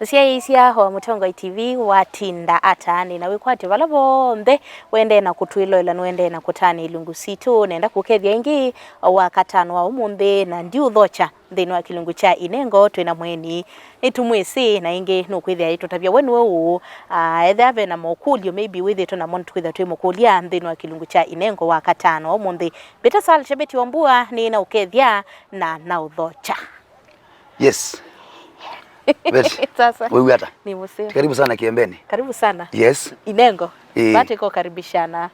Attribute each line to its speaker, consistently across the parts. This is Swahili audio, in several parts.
Speaker 1: Musiaisia ho Mutongo TV watinda atani na wikwati vala bonde wende na kutwilo wende na kutani ilungu situ nenda kukethia ingi wakatano wa umunde na ndiu dhocha thini wa kilungu cha Inengo twina mweni nitumwisi na ingi nukwithia itutabia wenu weu ethave na mokulio maybe with it na montu kwithia twi mokulia thini wa kilungu cha Inengo wakatano wa umunde beta sal chabeti wambua ni na ukethia na udhocha.
Speaker 2: Yes.
Speaker 1: Sasa
Speaker 2: wewe hata
Speaker 1: ni museo.
Speaker 2: Karibu sana Kiembeni.
Speaker 1: Karibu sana.
Speaker 2: Yes.
Speaker 1: Inengo. Bate ko karibishana.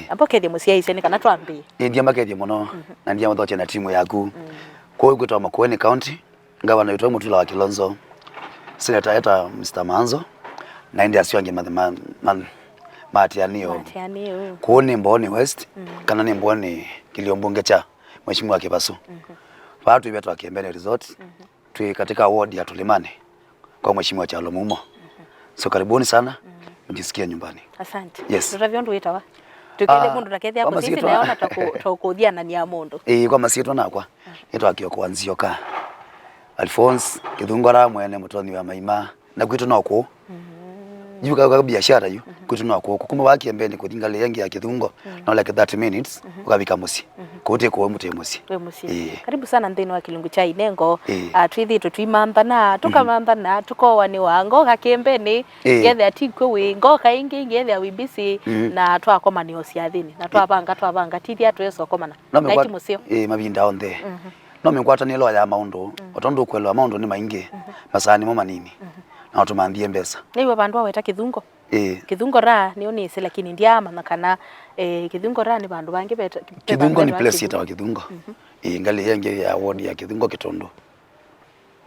Speaker 1: Ampo kethia musia ise ni kana twambi.
Speaker 2: Ndia makethia muno na ndia muthoche na timu yaku. Kwa hiyo kwitwa Makueni County ngawa na itwa mutula wa Kilonzo. Senator eta Mr. Manzo na ndia asiwange Matianio. Kuoni Mboni West kana ni Mboni Kiliombunge cha Mheshimiwa Kibasu. Watu wetu wa Kiembeni Resort. Tui katika ward ya Tulimani kwa Mheshimiwa Chalo Mumo. So karibuni sana. Mjisikie nyumbani.
Speaker 1: Asante.
Speaker 2: Yes.
Speaker 1: Tutavyondo witawa. Tukile mundu rakethia hapo sisi naona tukudia na nia mundu.
Speaker 2: Kwa masieto nakwa. Ito akio kuanzio ka. Alphonse Kithungora mwene mutoni wa Maima na kwitu noko. Yuka kwa biashara yu kwitu noko. Kuma wa Kiembeni kuthingale yangi ya Kithungo na like 30 minutes ukabika musi. Kote kwa mute musi.
Speaker 1: Karibu sana ndeni wa kilungu cha Inengo. Twithi tutwimambana tukamambana tukowani wango ka Kiembeni gethe atikwe we ngoka ingi gethe wibisi na twakoma ni osiathini na twabanga tithia tweso komana na musio
Speaker 2: mabinda onthe no mekwata ni lo ya maundu otondo kwelo maundu ni maingi masani mo manini na otumandie mbesa
Speaker 1: niwe bandu aweta Kithungo Kithungo ra ni onise lakini ndia mama kana Kithungo ra ni bandu bangi beta
Speaker 2: Kithungo ni place ita wa Kithungo ngali yenge ya ward ya Kithungo Kitondo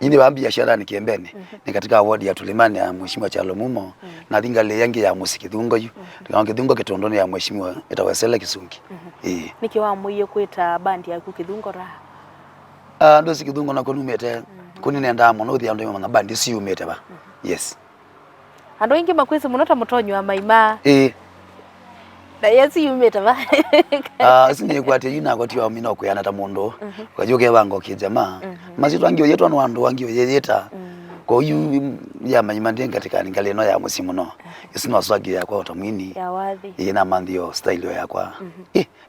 Speaker 2: yini ba biashara ni Kiembeni ni katika ward ya Tulimani ya Mheshimiwa Chalo Mumo na thingale yangi ya Musi Kithungo yu Kithungo Kitondo ni ya Mheshimiwa Etawesela Kisungi
Speaker 1: nikiwa muiye kwita bandi ya Kithungo ra
Speaker 2: ndo si Kithungo na konumete kuni nenda muno thia ndo na bandi si umete ba yes
Speaker 1: ando ingi makwese munota mutonyo wa Maima na yesi umete ba
Speaker 2: sinye kwate yina kwati wa mina kuyana ta mundo kwajoke bango kijamaa mazito angio yetu anu andu angio yeyeta kwa hiyo ya Maima ndi katika ngale no ya musimu no isino swagi ya kwa utamwini
Speaker 1: ya wathi
Speaker 2: ina mandio style ya kwa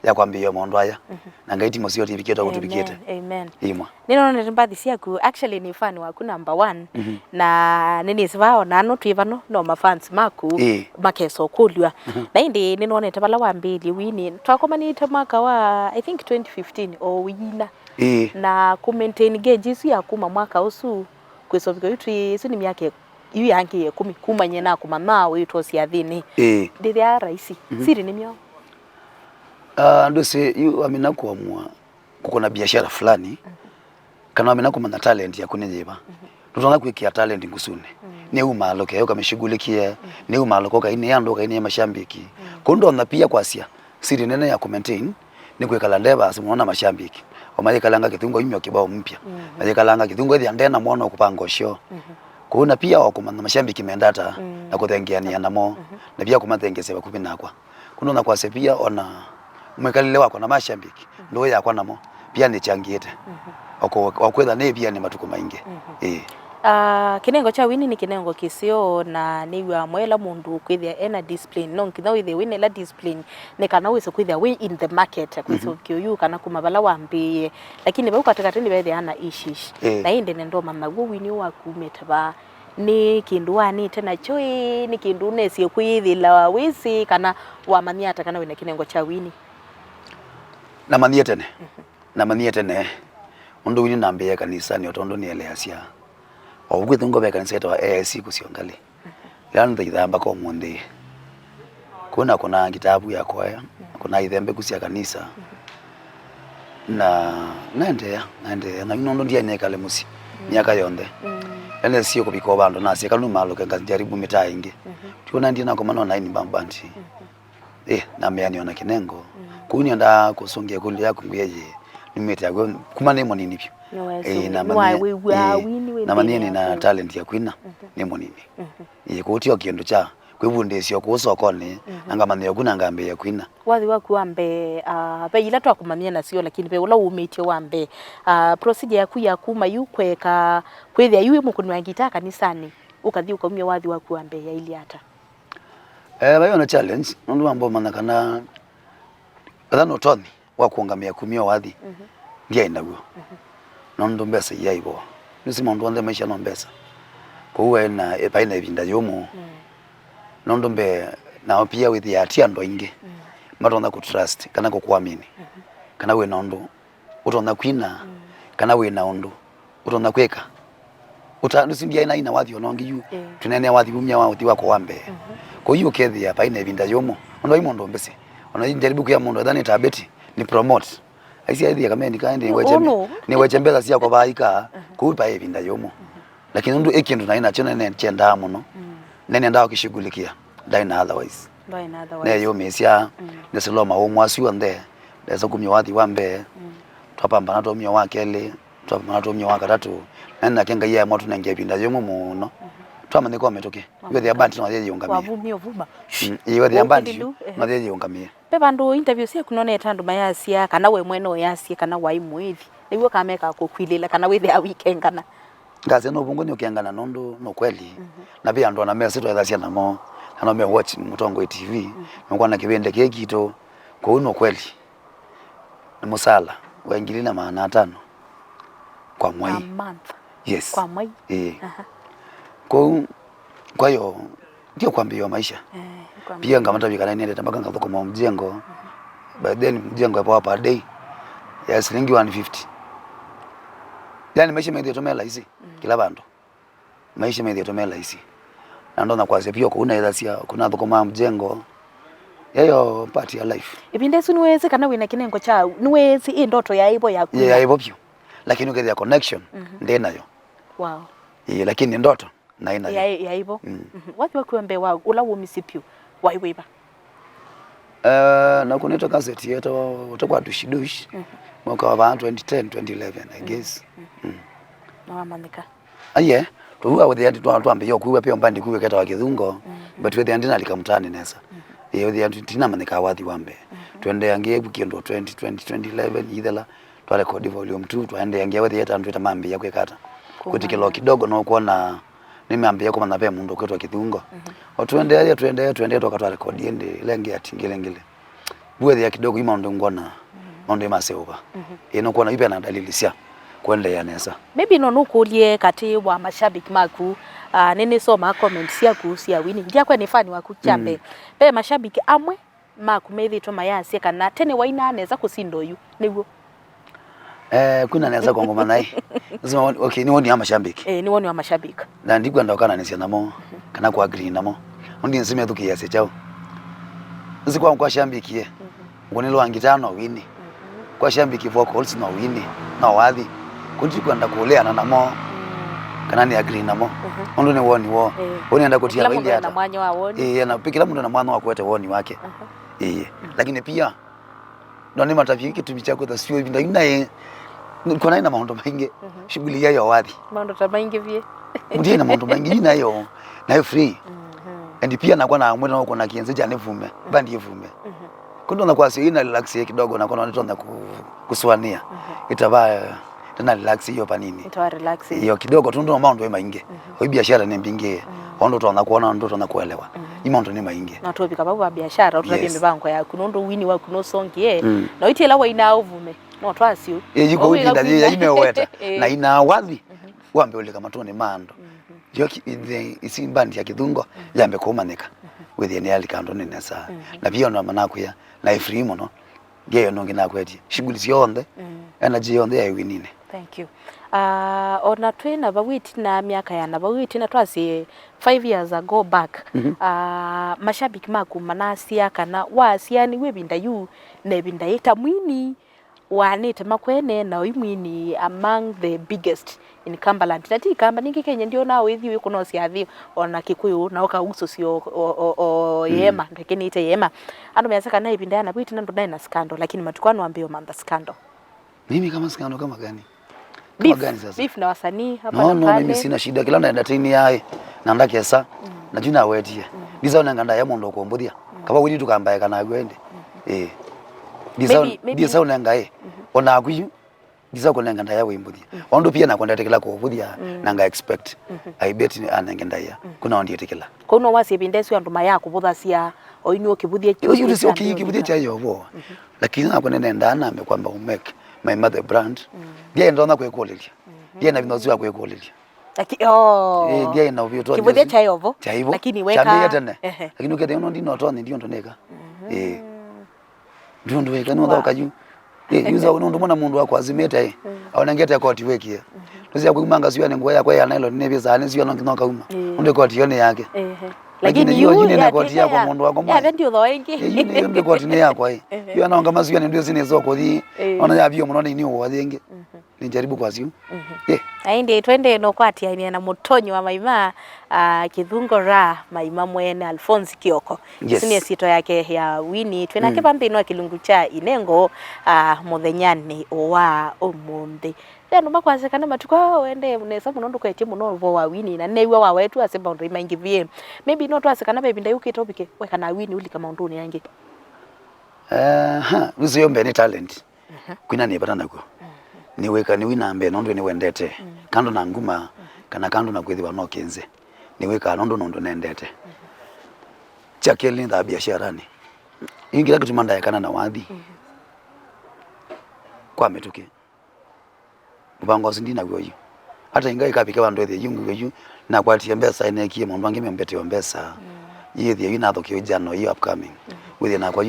Speaker 2: ya kwambia mondo aya na ngaiti musio tibiketa utibiketa
Speaker 1: amen
Speaker 2: imwa
Speaker 1: nino ntimbathi siaku actually ni fan waku number 1 na nini sivao nano twivano no mafans maku makeso kulwa na indi ninonete bala wambili wini twakomanite mwaka wa I think 2015 o wina na ku maintain gauge ya kuma mwaka usu kwesoviko yutwi sini miaka yu yangi 10 kumanye na kumama witwa siathini ndithia raisi siri ni myo
Speaker 2: ndo se yu amina kuamua kukona biashara fulani kana amina kumana talent ya kunejeba tutana kuikia talent ngusune ni umaloke yo kamishughulikia ni umaloke kaini yando kaini mashambiki kondo na pia kwasia siri nene ya maintain ni kuikala ndeba asimuona mashambiki omaye kalanga Kithungo imyo kibao mpya aje kalanga Kithungo thia ndena muona kupanga sho kuna pia wakumana mashambiki mendata na kuthengeania namo na pia kumathengese bakubi nakwa kuno na kwase pia ona mwekalile wako na mashambiki ndo yakwa namo pia ni changiete wakwetha ne pia ni matuko maingi
Speaker 1: kinengo cha wini ni kinengo kisio na niwa mwela mundu kwithia ena discipline no kitha with the win la discipline ne kana wese kwithia we in the market kwiso kyoyu kana kumabala wambie lakini ba ukatakati ni bethe ana ishish na inde ndo mama go wini waku metaba ni kindu ani tena choi ni kindu nesie kwithila wisi kana wamania hata kana wina kinengo cha wini
Speaker 2: na mania tene na mania tene mundu wini nambe kanisa ni otondo ni eleasia Ogwithungo be kanisa to AIC kusiongali yani ndithamba ko mundi kuna kitabu ya kwaya kuna ithembe kusia kanisa na naendelea na inondo ndia nekale musi miaka yonde ene sio kubiko bando na sia kanu malo kenga jaribu mitaa ingi tuona ndia na komano na ini bambanti na meani ona kinengo kuni anda kusongia kuli yako nguyeje nimete yako kuma nemo nini pio na manini na talent ya kwina nemo nini kutio kiendo cha kwibundesio kusokoni anga manyo kuna ngambe ya kwina
Speaker 1: wathi waku ambe pe ila twa kumamia na sio lakini pe ula umetie wambe procedure yaku ya kuma yukweka kwithia yuwe mukuni wa gitaka kanisani ukathi ukaumia wathi waku wa mbere ya ili ata
Speaker 2: bayo na challenge ndu ambo manakana thano toni wa kuongamia kumia wathi ndia inaguo ndu mbesa yaibo nisi mundu onde maisha no mbesa ko uwe na epaina ebinda yomo ndu mbe na pia with ya tia ndo inge matonda ku trust kana ko kuamini kana we ndu utonda kwina kana we na ndu utonda kweka utandusimbia ina wathi onongi yu tunene wathi umya wathi wako wambe ko hiyo kethi hapa ina ebinda yomo ndo imondo mbese unajaribu kuya mundu adhani tabeti ni promote aisi aithi kama ni kaende ni wechembeza sia kwa baika kuipa ebinda yomo lakini ndu ekindu na ina chona ne chenda muno nene ndao kishughulikia ndaina otherwise ne yo mesia ndeseloma omwasi wande ndeza kumya wathi wambe twapambana to myo wakele twapambana to myo wakatatu nana kenga ya moto na ngebinda yomo muno twamane kwa metoke wethi abandi no yeje yongamia
Speaker 1: wavumio vuba
Speaker 2: wethi abandi no yeje yongamia
Speaker 1: pe bandu interview sia kunone tandu mayasia kana we mwene yasia kana wai mwithi niguo kameka kukwilila kana wethi a weekend kana
Speaker 2: ngaze no bungu ni ukiangana nondo no kweli na pia ndo na mesa twazasia namo na me watch Mutongo TV ngwa na kibende kekito kwa uno kweli ni musala wa ingili na maana 5 kwa mwai yes
Speaker 1: kwa mwai
Speaker 2: kwa hiyo ndio kwambia maisha pia ngamata vikana niende tabaka ngako kwa mjengo by then mjengo hapo hapa day ya shilingi 150 yani maisha mengi tomela hizi kila bandu maisha mengi tomela hizi na ndo na kwa pia kuna ila kuna kwa mjengo yayo part ya life
Speaker 1: ibinde su niweze kana wina kinengo cha niweze indoto ya ibo ya
Speaker 2: ya ibo pio lakini ukija connection ndenayo
Speaker 1: wow
Speaker 2: lakini ndoto na ina
Speaker 1: ya ibo watu wakuembe wa ula umisipio waiweba
Speaker 2: na kuneta cassette yeto utakuwa dushidushi mwaka wa 2010 2011 I guess
Speaker 1: na manika
Speaker 2: aye tuwa with the tuambe yo kuwe pia mbandi kuwe keta wa kidhungo but with the ndina likamtani nesa with the tina manika wathi wambe twende yange bukiendo 2011 idela twa record volume 2 twende yange with the tandu tamambi yakwe kata kutikelo kidogo no kuona nimeambia kwa na mundu kwetu kidhungo twende tokatwa record ende lenge atingele buwe ya kidogo ima ndo ngona ndo maseoba ino kuona ipe na dalili sia kwende ya nesa
Speaker 1: maybe no nukulie kati wa mashabiki maku nene soma comments ya kuhusia wini ndia kwa ni fani wa kuchambe pe mashabiki amwe maku methi to mayasi kana tene waina aneza kusindo yu niguo
Speaker 2: kuna neza kwa ngoma nai lazima okay ni woni ya mashabiki
Speaker 1: ni woni wa mashabiki
Speaker 2: na ndigwa ndokana nisia namo kana kwa agree namo ndi nsime thukiase chao nzikwa kwa shabiki ngonelo angitano wini kwa shabiki vocals no wini no wathi kuti kwenda kuleana namo kana ni agree namo ndo ni woni wo woni enda kutia wili hata
Speaker 1: na mwanya wa woni
Speaker 2: na kila mtu na mwana wako wote woni wake lakini pia ndo ni matafiki tumichako ta sio hivi ndio kuna ina maondo maingi shughuli yayo wathi
Speaker 1: maondo maingi vie
Speaker 2: ndio ina maondo maingi nayo free and pia nakuwa na mwendo wako na kienzi cha nevume bandi yevume kundo na kwa sio ina relax kidogo na kuna nito na kuswania itavaa tena relax hiyo pa nini
Speaker 1: itawa relax
Speaker 2: hiyo kidogo tu ndo maondo maingi hiyo biashara ni mbinge ndo tunaona kuona ndo tunakuelewa hii maondo ni maingi
Speaker 1: na tobi kaba biashara utabia mibango ya kunondo wini wa kuno songi na itela wa ina uvume no twasio
Speaker 2: yiko wiki ndaje imeweta na ina wathi wambe ule kama tuone mando yo isi bandi ya kidhungo yambe kumanika with the nearly kando nene saa na pia ndo manako ya na free mono geyo nongi na kweti shughuli sionde energy yonde ya winine
Speaker 1: thank you ona twena bawiti na miaka ya na bawiti na twasi 5 years ago back mashabiki maku manasia kana wasiani webinda yu nebinda yeta mwini wanete makwene na imwini among the biggest in Cumberland tati kamba ningi Kenya ndio nao hivi kuno siathi ona Kikuyu na oka uso sio yema lakini ite yema ando measaka na ibinda yana bwiti ndo na scandal lakini matukwano ambio manda scandal
Speaker 2: mimi kama scandal kama gani
Speaker 1: gani sasa beef na wasanii hapa
Speaker 2: na pale no mimi sina shida kila naenda tini yae na ndakesa na jina wetie ndiza nganda ya mondo kombudia kaba wili tukambaye kana gwende ndiza unengae ona akuyu giza kunenga ndaya wimbuthia ondu pia na kwendetekela kuvuthia na nga expect I bet anenge ndaya kuna ondi etekela
Speaker 1: kuno wasi bindesu andu maya kubuthacia oinu kibuthia
Speaker 2: kiyo sio kibuthia cha yobo lakini na kwenene ndana ame kwamba umake my mother brand dia ndona kwekulilia dia na binozu kwekulilia dia na ubio to
Speaker 1: kibuthia cha yobo
Speaker 2: lakini weka lakini ukete uno ndino to ndio ndoneka ndio weka no thoka yu yuza uno ndumona mundu wako azimeta aonengete koti wekie tusia kumanga sio ni ngoya kwa yana ilo nebeza ani sio noka uma ndio koti yone yake lakini hiyo jini na koti yako mundu wako mwa
Speaker 1: ndio tho ingi
Speaker 2: hiyo ndio koti ni yako hiyo anaonga masio ni ndio zine zoko thi ona ya bio muno ni wo thingi ni jaribu kwa sio
Speaker 1: aindi twende no kwati aini na mutonyo wa maima kithungo ra maima mwene Alphonse Kioko sine sito yake ya Winnie twena kibambe no kilungu cha Inengo muthenyani wa umundi ndio makwasekana matuko wende munesa muno ndukwetie muno vo wa Winnie na newa wa wetu asemba ndo maingi vie maybe no twasekana baby ndayuke topike weka na Winnie uli kama nduni yange
Speaker 2: uziyombe ni talent kwina ni batana ko ni weka ni winambe nondo ni wendete kando na nguma kana kando na kwithiwa no kinze ni weka nondo nendete chakeli nda biashara ni ingira kutumanda yakana na wathi kwa metuke ubango sindina gwoyo hata inga ikapike bandu ethe yungu gwoyo na kwatia mbesa ine kie mundu ange membete mbesa yithi yina thokio jano you upcoming with na kwa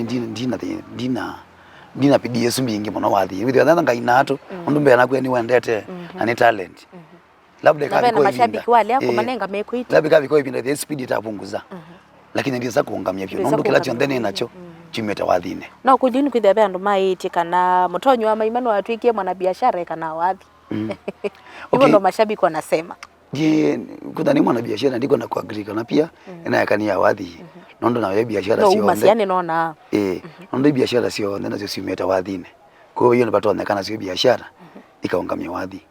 Speaker 2: dina pidi yesu mingi muno wathi with the nga inato undu mbe na kweni wendete na ni talent labda
Speaker 1: kabi kwa mashabiki wale ako manenga mekuita
Speaker 2: labda kabi kwa ibinda the speed itapunguza lakini ndiza kuungamia pyo nundu kila chondene nacho chimeta wathine
Speaker 1: no kujini kwithe bandu maiti kana mutonyo wa maimano atwikie mwana biashara kana wathi hivyo ndo mashabiki wanasema
Speaker 2: je kuna ni mwana biashara ndiko na kuagrika na pia inayakania wathi nondo na wewe biashara sio
Speaker 1: masiane nona
Speaker 2: nondo biashara sio nena sio simeta wathine kwa hiyo napata kana sio biashara ikaongamia wathi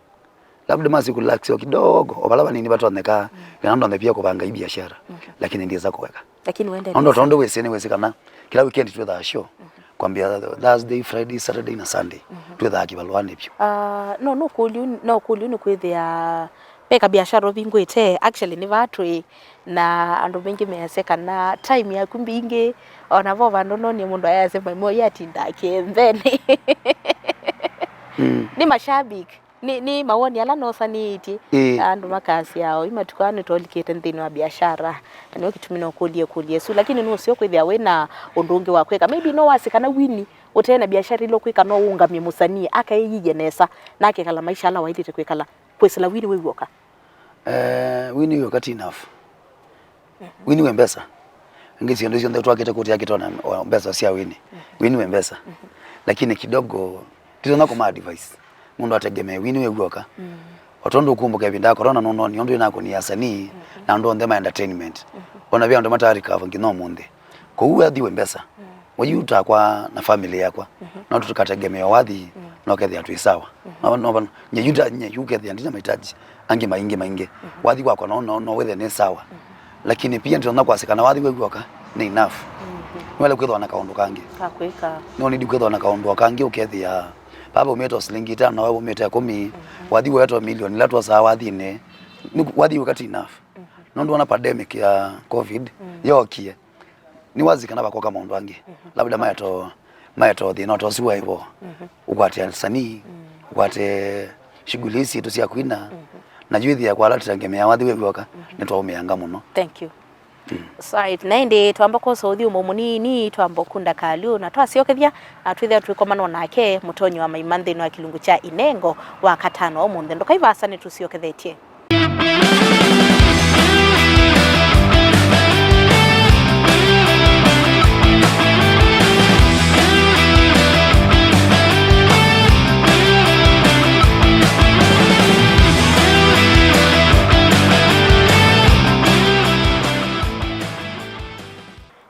Speaker 2: labda masi kulaxio kidogo obalaba nini batoneka nondo pia kubanga hii biashara lakini ndiza kuweka
Speaker 1: lakini uende
Speaker 2: nondo wese kana kila weekend tu the show kwambia Thursday Friday Saturday na Sunday tu the kibalwane pyo
Speaker 1: no kuliu ni kwithia peka biashara obingwete actually ni batwe na andu bengi meseka na time ya kumbinge ona vo vandu no ni mundu ayasema mo yatinda kembeni ni mashabiki ni mawoni ala no saniti andu makasi yao imatukane tolikete ndini wa biashara ni kitumino kulie su lakini no sio kwithia wena undungi wa kweka maybe no wasikana Winnie utena biashara ilo kwika no ungamye musanii akayigenesa nake kala maisha ala waithite kwekala kwesela Winnie wewoka
Speaker 2: Winnie wakati enough Winnie wembesa ngisi ndio ndio twakete kuti yake tona mbesa sia Winnie wembesa lakini kidogo tizona kwa advice mundu ategemea Winnie wewoka watondo kumbuka binda corona no ndio nako ni asanii na ndo ndema entertainment ona bia ndo matari kava ngino munde kwa hiyo adhi wembesa wajuta kwa na familia yakwa na tukategemea wathi no kethi atu isawa no nyuta nyuke thi ndina mahitaji ange mainge wathi wako no wethe ni sawa lakini pia ndio kwa sikana wathi wegoka ni enough wale kwetho na kaondo kange
Speaker 1: kakwika
Speaker 2: no ni kwetho na kaondo kange ukethi ya baba umeto slingi tano na wewe umeta 10 wathi weto milioni latwa sawa wathi ne wathi wakati enough no ndo na pandemic ya covid yokie ni wazi kana bako kama ndo ange labda mayato thina tosiwa hivyo ukwate alsanii ukwate shughuli hizi tusia kuina na juithi ya kwala tutangemea wathi wegoka nitwaumeanga muno
Speaker 1: thank you sorry nainde twamba ko sothi umomunini twamba kunda kalio na twasiokethia atwithia twikomano nake mutonyo wa maimanthe no kilungu cha Inengo wa katano omunthe ndokaivasa ni tusiokethetie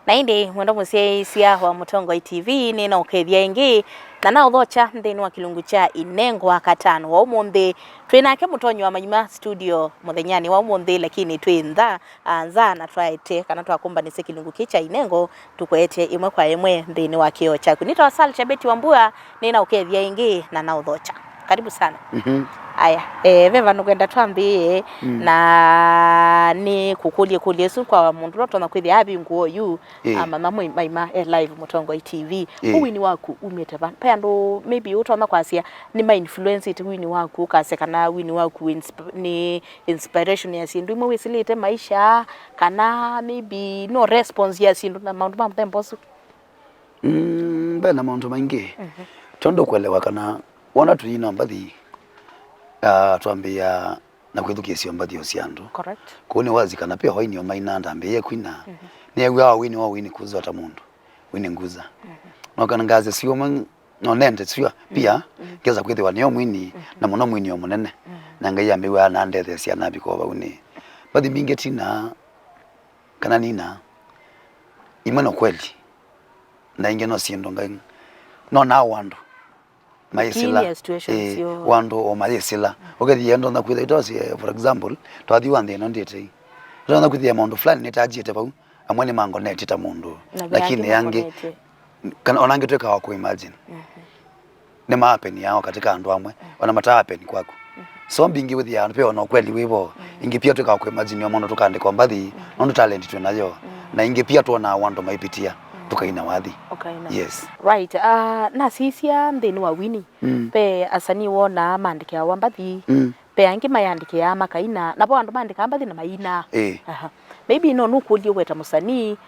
Speaker 1: naindi mwendo musieisia wa Mutongo TV ni na ukethia ingi na na uthocha nthini wa kilungu cha Inengo wa katano wa umunthe twinake mutonyo wa maima studio muthenyani wa umunthe lakini twintha anza na twaite kana twakumba nise kilungu kicha Inengo tukwete imwe kwa imwe nthini wa kio chaku nitwa Sal Chabeti Wambua ni na ukethia ingi na uthocha karibu sana. Aya, veva nugenda twambie na ni kukulie su kwa mundu roto na kwithi abi nguo yu mama maima live Mutongo TV. Uwini waku umete ban pendo maybe utona kwasia ni ma influence it wini waku kase kana wini waku ni inspiration ya sindu mo wesilite maisha kana maybe no response ya sindu na maundu mamtembosu.
Speaker 2: Bena maundu maingi. Tondo kuelewa kana wana tuyina mbathi tuambia na kwithukia sio mbathi osiandu.
Speaker 1: Correct.
Speaker 2: Kuni wazi kana pia hoini o maina ndambe kwina. Ni wa wini kuzo ata mundu. Wini nguza. No kana ngaze sio man no nende sio pia ngeza kwithiwa ni omwini na muno mwini o munene. Na ngai ambiwa na ndethe cia nabi ko bauni. Bathi mingi tina kana nina imano kweli. Na inge no siendo ngai. No na wandu. Maisila wando o maisila ogethi ndo na kwitha itosi for example twathi wande no ndete ndo na kwithia mundu fulani netajite bau amwene mango netita mundu lakini yange kana onange tweka wa ku imagine ne mapen yao katika andu amwe ona matapen kwako so mbingi with ya pe ona kweli wibo ingi pia tweka wa ku imagine mundu tukande kwa mbathi no talent tunayo na ingi pia tuona wando maipitia tukaina wathi. Yes.
Speaker 1: Right. Na sisia ndeni wa wini. Pe asani wona mandike ya wambathi. Pe angi mayandike ya makaina. Na po andu mandika ambathi na maina. Maybe no nukulie weta musani.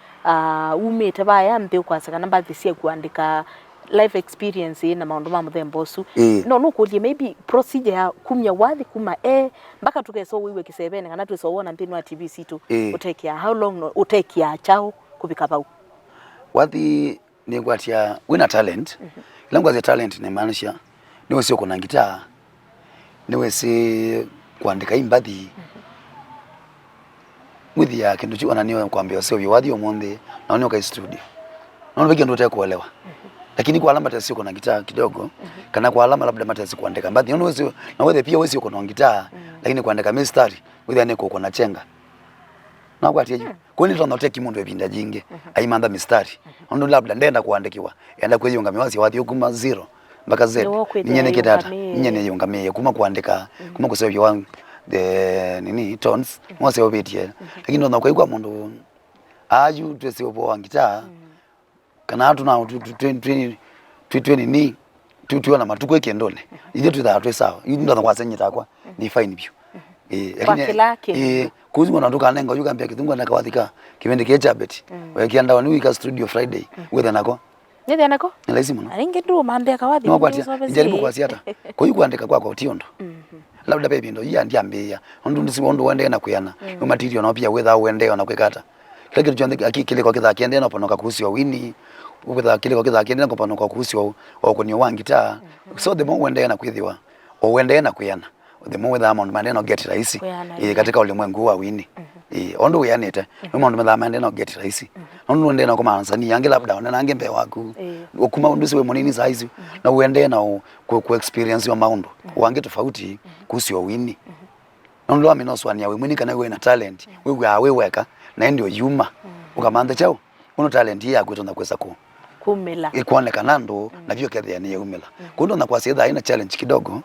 Speaker 1: Umete baya mbe ukwasaka nambathi sia kuandika life experience na maundu mamuthembosu. No nukulie maybe procedure ya kumya wathi kuma mpaka tukeso wiwe kisebene kana tuso wona mpini wa TV situ. Utekia how long no utekia chao kubika bau.
Speaker 2: Wathi ni gwatia wina talent. Langu za talent ni maanisha niwe sio kuna gitaa. Niwe si kuandika imbathi. Mwithi ya kindu chuo niwe kwambia sio wathi omonde na onyo ka studio. Naona begi ndo kuelewa. Lakini kwa alama tasio kuna gitaa kidogo kana kwa alama labda matasi kuandika imbathi. Naona wewe na wewe pia wewe sio kuna gitaa lakini kuandika mistari mwithi aneko kuna chenga. Na kwatia juu kwani tunataka mundu ebinda jinge aimanda mistari ndo labda ndenda kuandikiwa enda kweyunga miwazi wathi kuma 0 mpaka z nyene kitata nyene yungamie kuma kuandika kuma kusebya wangu the nini tones mose obetie lakini ndo kwa mundu aju twese obo wangita kana atu na 20 ni tutuona matuko ekendone ile tuthatwe sawa ndo kwasenyita kwa ni fine view
Speaker 1: lakini
Speaker 2: kuzi mwana nduka nenga yuka mbia kithungu na kawathika kipindi kia chabeti wekianda wanu wika studio Friday wethe nako
Speaker 1: nithe nako
Speaker 2: ni lazima no
Speaker 1: aringe ndu mambia kawathi
Speaker 2: no kwatia njaribu kwasiata kwa hiyo kuandika kwako tiondo labda baby ndo ya ndiambia ndu ndisi wondo wende na kuyana no material no pia wetha wende na kwekata kile kitu akikile kwa kitha kiende na ponoka kuhusu wini wetha kile kwa kitha kiende na ponoka kuhusu wa kunyo wangita so the more wende na kwithiwa o wende na kuyana the more the amount maneno get rahisi katika ulimwengu wa wini ondo uyanete no mundu metha maneno get rahisi ondo ndende na kuma ansani yange labda ona nange mbe waku okuma undu siwe munini size na uende na ku experience wa maundu wange tofauti kuhusu wini ondo aminoswani ya we mwini kana we na talent we weka na ndio yuma ukamanda chao uno talent ya kwetona kwesa ku
Speaker 1: kumela
Speaker 2: ikuonekana ndo na vyo kedha ni umela kundo na kwa sedha ina challenge kidogo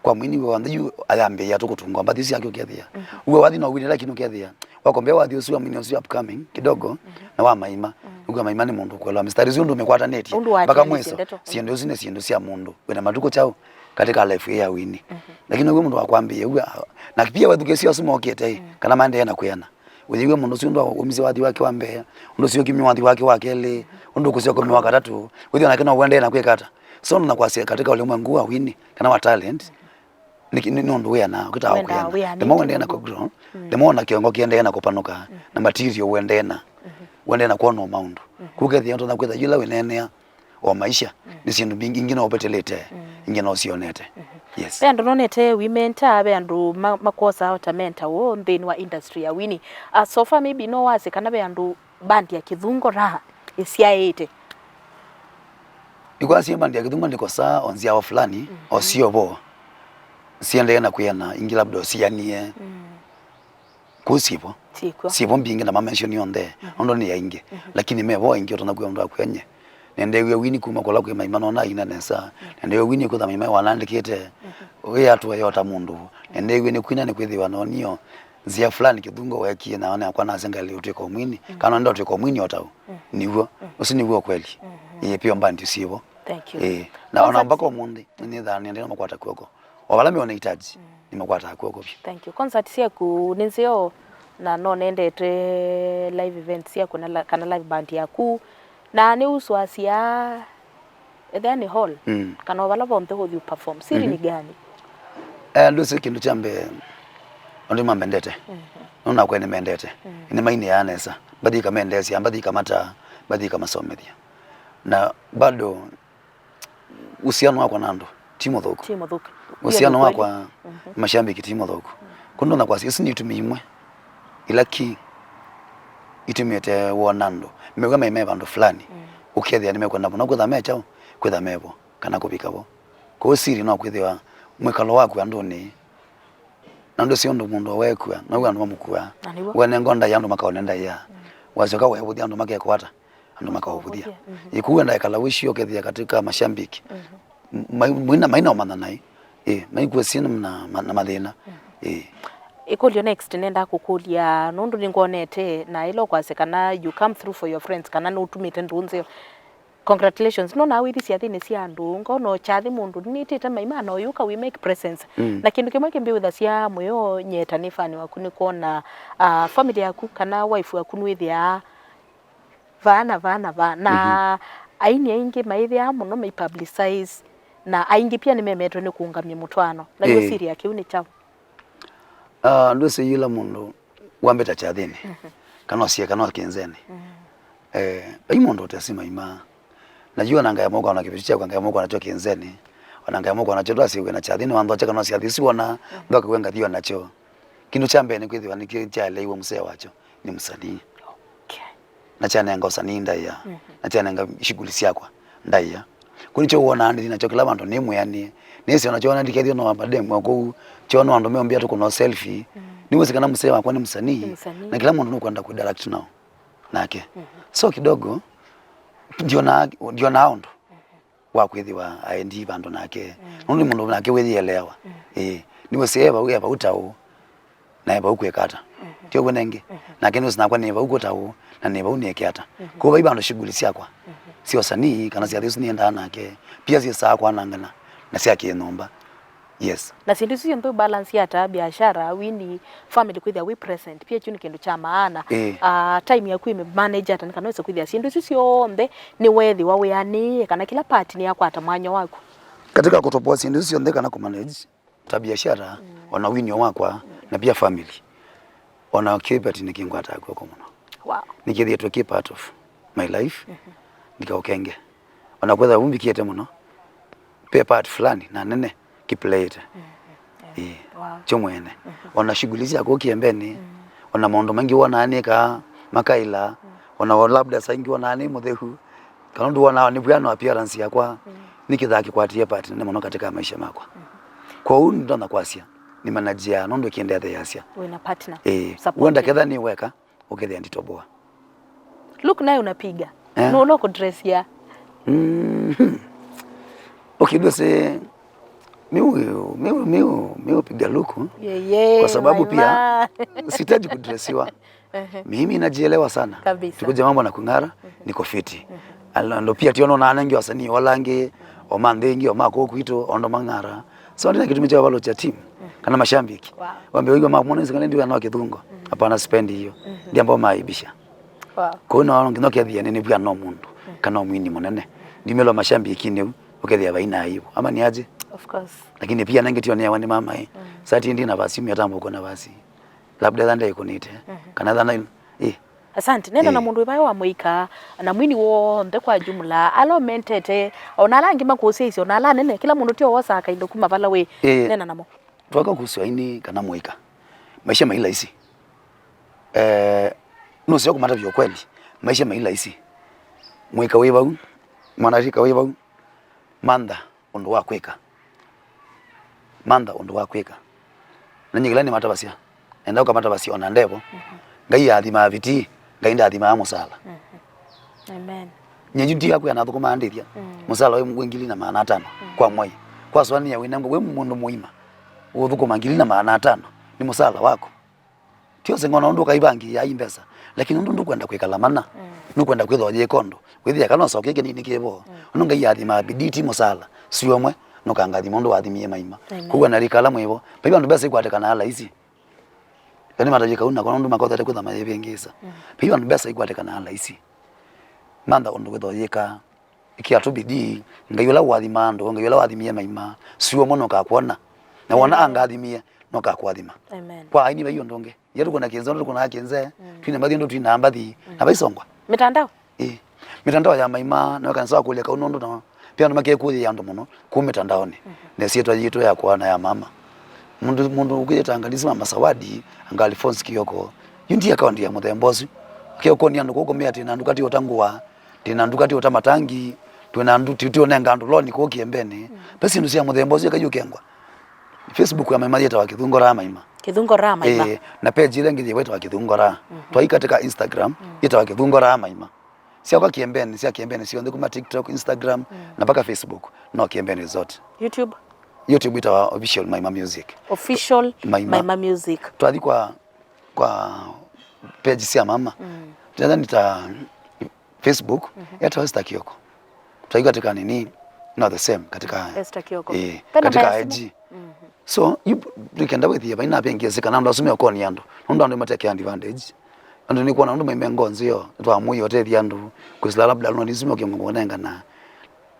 Speaker 2: kwa mwini wa ndio ayambe ya tukutunga mbathi yake ukethia uwe wathi no wini lakini ukethia wakombe wathi usiwa mwini usiwa upcoming kidogo na wa maima uga maima ni mundu kwela mstari zundu umekwata neti mpaka mweso siendo zine siendo sia mundu wena matuko chao katika life ya wini lakini uwe mundu akwambie uwe na pia wathuke sio sumo okete kana mande na kuyana uwe mundu sio ndo umizi wathi wake wa mbea ndo sio kimi wathi wake wakele ndo kusio kwa mwaka 3 uwe na kana uende na kwekata so na kwa katika ulimwengu wa wini kana wa talent ni ndo we na ukitaka kuyana the more ndena ko grow the more na kiongo kiende na kupanuka na material uende na kuona maundu kugethi ndo na kwetha yula wenenea wa maisha ni sindu bingi ngina opetelete ngina osionete yes
Speaker 1: ndo nonete women ta be andu makosa ota mentor wo ndeni wa industry ya wini so far maybe no wase kana be andu bandi ya kithungo ra isiaete
Speaker 2: iko asi bandi ya kithungo ndiko saa onzia wa fulani osio bo siende na kuyana ingi labda sianie kusipo sipo mbingi na mention yonde ondo ni yainge lakini mebo ingi otona kuya ndo akwenye nende wini kuma kola kwa maimano na ina nesa nende wini kwa maimano wanandikite we atwa yota mundu nende wini kwina ni kwithiwa nonio zia fulani kithungo wekie na ona kwa nasenga leo twiko mwini kana ndo twiko mwini otao niwo usiniwo kweli pia mbandi sibo.
Speaker 1: Thank you.
Speaker 2: Na ona mbako mundi ni dhani ndio makwata kwoko obalami wanahitaji ni makwata kwoko.
Speaker 1: Thank you. Concert sia ku ninzio na no nendete live events ya kuna kana live band yaku na ni uswasia ethani hall kana wala bonte ho you perform siri ni gani?
Speaker 2: Ndo kindu chambe ndo mambendete nona kwene mendete ni maini ya anesa badi kama endesi ambadi kamata badi kama somedia na bado uhusiano wako nando Timo Thuku uhusiano wako mashambiki Timo Thuku kundo na kwa sisi ni tumimwe ilaki itumete wonando megama imeba ndo fulani ukethia nimekwenda bona kwetha mecha kwetha mebo kana kubikabo ko siri no kwethiwa mwekalo wako andoni nando sio ndo mundu wekwa na uga ndo mukua wene ngonda yandu makaonenda ya wazoka wewe budi ando makekwata ando makaobudia ikuwa nda kala wishi okethia katika mashambiki maina omana nai maikuwa sina na mathina
Speaker 1: ikulio next nenda kukulia nundu ningonete na ilo kwasekana you come through for your friends kana no utumite ndunze congratulations no na wiri cia thini cia andu ngono chathi mundu nitite maimana oyuka we make presence na kindu kimwe kimbi with cia moyo nyeta ni fani waku ni kuona family yaku kana wife yaku nwithia vana na aini aingi maithia muno me publicize na aingi pia nimemetwe ni kuungamia mutwano na hiyo siri yake uni chao
Speaker 2: ndo se yula mundu wambeta chathini kana cia kana kenzeni ai mundu utasima ima najua nanga moko na kipitia kwa moko na kenzeni wananga moko na chodo asiwe na chathini wando chaka no cia thisi wana ndoka wenga thiwa nacho kindu cha mbene kwithiwa ni kia leiwa musee wacho ni msanii na chana ngosa ni ndaya na chana nga shughuli ciakwa ndaya kunicho wona ndi na chokela bantu ni muyani nisi unachoona ndikethio no mademu ko chono ando meombia tu kuno selfie ni wezekana musee wakwa ni msanii na kila mtu nukwenda ku direct nao nake so kidogo ndio na ondo wa kwithiwa aendi bantu nake nundi mundu nake wethielewa ni weseva uya bautao na baukwekata tio wenenge na kenu sinakwa ni baukotao na ne bauniekata ko baiba ndo shughuli ciakwa sio sanii kana cia thisu nienda nake pia cia sakwa nangana na cia kinomba yes
Speaker 1: na sindu sio ndo balance ya ta biashara wini family kwithia we present pia chuni kindu cha maana time ya kuime manager ata kanaweza kwithia sindu sio mbe ni wethi wa weani kana kila part ni yakwa ata mwanyo wako
Speaker 2: katika kutopoa sindu sio ndeka na ku manage ta biashara ona wini wakwa na pia family ona keep at nikingwa ata kwa komuno
Speaker 1: wow
Speaker 2: nikithia to keep part of my life nikaokenge ona kwetha umbikiete muno pe part fulani na nene kiplate wow chomwene ona shughuli zako kiembeni ona maondo mengi wona anika makaila ona labda saingi wona ani muthehu kana ndu wona ni bwana appearance yakwa nikithaki kwatie part nene muno katika maisha makwa kwa hiyo ndo nakwasia ni manager nondo kiendea the yasia
Speaker 1: wena partner
Speaker 2: wenda kedha ni weka ukethia nditoboa
Speaker 1: look nayo unapiga no loko dress ya
Speaker 2: okay dose miu piga luku kwa sababu pia sitaji kudresiwa mimi najielewa sana tukuje mambo na kungara niko fiti ndo pia tiono na anangi wasanii walange omandhengi omako kuito ondo mangara so ndina kitu micha balo cha team kana mashambiki wambe wigo mamona zikana ndio anao kithungo hapana spend hiyo ndio ambao maibisha kwa hiyo ngino kethia nini bwa no mundu kana mwini munene ndimelo mashambiki ni ukethia baina hiyo ama ni aje
Speaker 1: of course
Speaker 2: lakini pia nangetio ni wani mama sati ndi na basi miatambo kona basi labda dhanda ikunite kana dhanda
Speaker 1: asante nenda na mundu ibayo wa muika na mwini wonde kwa jumla alo mentete ona langi makuosisi ona la nene kila mundu tio wosa kaindo kuma bala we nena namo
Speaker 2: twaka kuswaini kana muika maisha maila isi no sio kumata vyo kweli maisha maila isi muika webau mwanarika webau manda ondo wa kweka manda ondo wa kweka nanyigilani mata basia enda ukamata basia ona ndebo ngai athima viti ngai ndathima musala
Speaker 1: amen
Speaker 2: nyejuti yako yana thukuma andithia musala we ngili na 500 kwa mwai kwa swani ya winango we mundu muima uthukuma ngili na 500 ni musala wako tio singona undu kaibangi ya imbesa lakini undu kwenda kwikala mana nukwenda kwithoje kondo withia kana soke ke nini kibo ununga yathi mabiditi musala siomwe nukangathi mundu wathimie maima kuwa na rikala mwibo baiba ndu besa ikwatekana ala ici yani matajika una kwa ndu makotha tekutha mayebengisa baiba ndu besa ikwatekana ala ici manda undu kwithojeka ikia tubidi ngayula wathima ndo ngayula wathimie maima siomwe nukakwona na wona angathimie nokakwathima
Speaker 1: amen
Speaker 2: kwa aini bayo ndonge yetu kuna kinzo ndo kuna kinze twina mbathi ndo twina mbathi na baisongwa
Speaker 1: mitandao
Speaker 2: mitandao ya maima na kanisa kulia ka unondo na pia ndo makekuye ya ndo muno ku mitandao ni na sieto yitu ya kwa na ya mama mundu ukitangaliza mama Sawadi angali Alphonse Kioko yundi account ya muthembozi Kioko ni andu kukomea tina ndukati otangwa tina ndukati otamatangi twina nduti tionenga ndu loni ko kiembeni pesi ndu cia muthembozi kayukengwa Facebook ya maima yeta wa Kithungora maima
Speaker 1: Kithungora maima
Speaker 2: na page ile ngiye wetu wa Kithungora twai katika Instagram yeta wa Kithungora maima sia kwa kiembeni sio ndikuma TikTok Instagram na paka Facebook no kiembeni zote
Speaker 1: YouTube
Speaker 2: yeta wa official maima music
Speaker 1: maima music
Speaker 2: twali kwa page sia mama tena nita Facebook yeta Esther Kioko twai katika nini not the same katika
Speaker 1: Esther Kioko
Speaker 2: katika IG so you can do with you baina bengi zikana ndo sume okoni yando ndo ndo mateke advantage ndo ni kuona ndo memengonzi yo twa muyi hoteli yandu kuzila labda ndo nizime okimngonenga na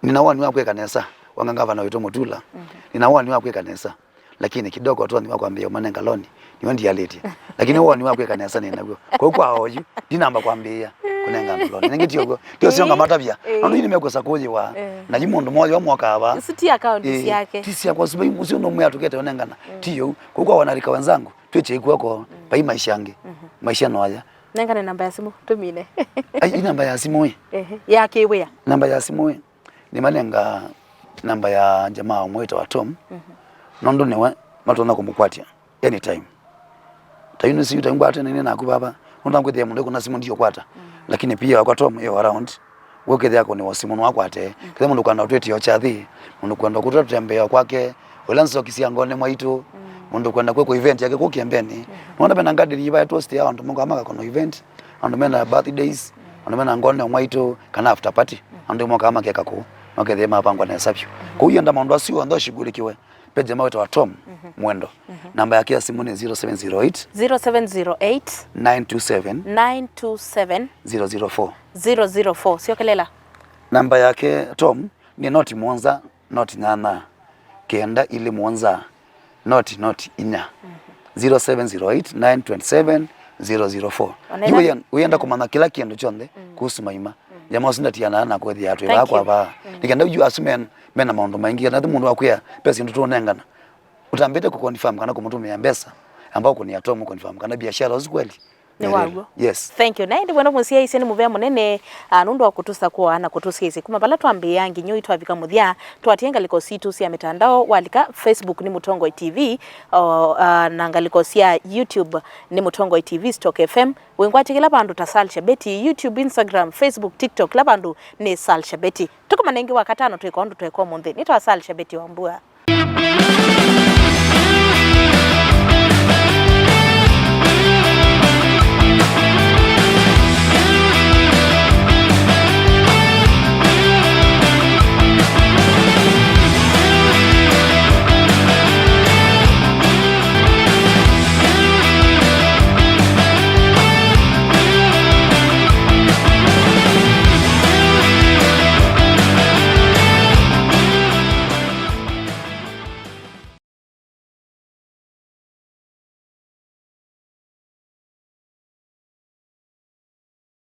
Speaker 2: nina wani wa kweka nesa wanganga bana wetu mutula nina wani wa kweka nesa lakini kidogo tu ni wakwambia manenga loni ni ndi aleti lakini wani wa kweka nesa ni nago kwa hoju dinamba kwambia kunenga loni ngiti yogo tio sionga matabia ndo ni mekosa koje wa na jimundu moja wa mwaka aba
Speaker 1: siti account yake
Speaker 2: tisi kwa sababu musio ndo mwa tukete onengana tio kwa wanarika wenzangu tweche ikuwako pai maisha yange maisha noya
Speaker 1: nengana namba ya simu tumine
Speaker 2: ai namba ya simu
Speaker 1: ya kiwea
Speaker 2: namba ya simu ni malenga namba ya jamaa umweta wa Tom nondo newe matona kumukwatia anytime tayino si utangwa tena nini na kubaba ndo ngwete mundu kuna simu ndio kwata lakini pia kwa Tom yo around wokethe yako ni wasimu wako ate kile mundu kwanda tweti yo chathi mundu kwanda kutotembea kwake ulanzo kisiangone mwaitu mundu kwenda kwa event yake kwa kiembeni nona bena ngadi liba toast ya ndo mungu amaka kono event ando mena birthdays ando mena ngone mwaitu kana after party ando mwaka amaka kako wokethe mapangwa na sabyo kwa hiyo ndama ndo asio ndo shughulikiwe peje maweto wa Tom mwendo namba yake ya simu ni 0708 927 004
Speaker 1: sio kelela
Speaker 2: namba yake Tom ni noti Mwanza noti nyana kenda ili Mwanza noti inya 0708 927 uyenda kumana kila kindu chonde kuhusu maima jamaa sinda tiana na kwa ya tu bakwa ba nikenda uju asumen mena maundu maingi na mundu akwya pesa ndu tunengana utambete ku confirm kana kumutumia mbesa ambao kuni ya Tom confirm kana biashara uzikweli
Speaker 1: ni wago
Speaker 2: yes
Speaker 1: thank you naindi bwana musia ise ni muvea munene nundu wa kutusa kwa ana kutusizi kuma bala twambe yangi nyo itwavika muthia twatienga liko situ cia mitandao walika Facebook ni Mutongo TV na ngaliko cia YouTube ni Mutongo TV Stock FM wengwatikila bandu ta Salsha Beti YouTube Instagram Facebook TikTok la bandu ni Salsha Beti tuko manengi wakatano tweko ndu tweko munthi ni twa Salsha Beti wambua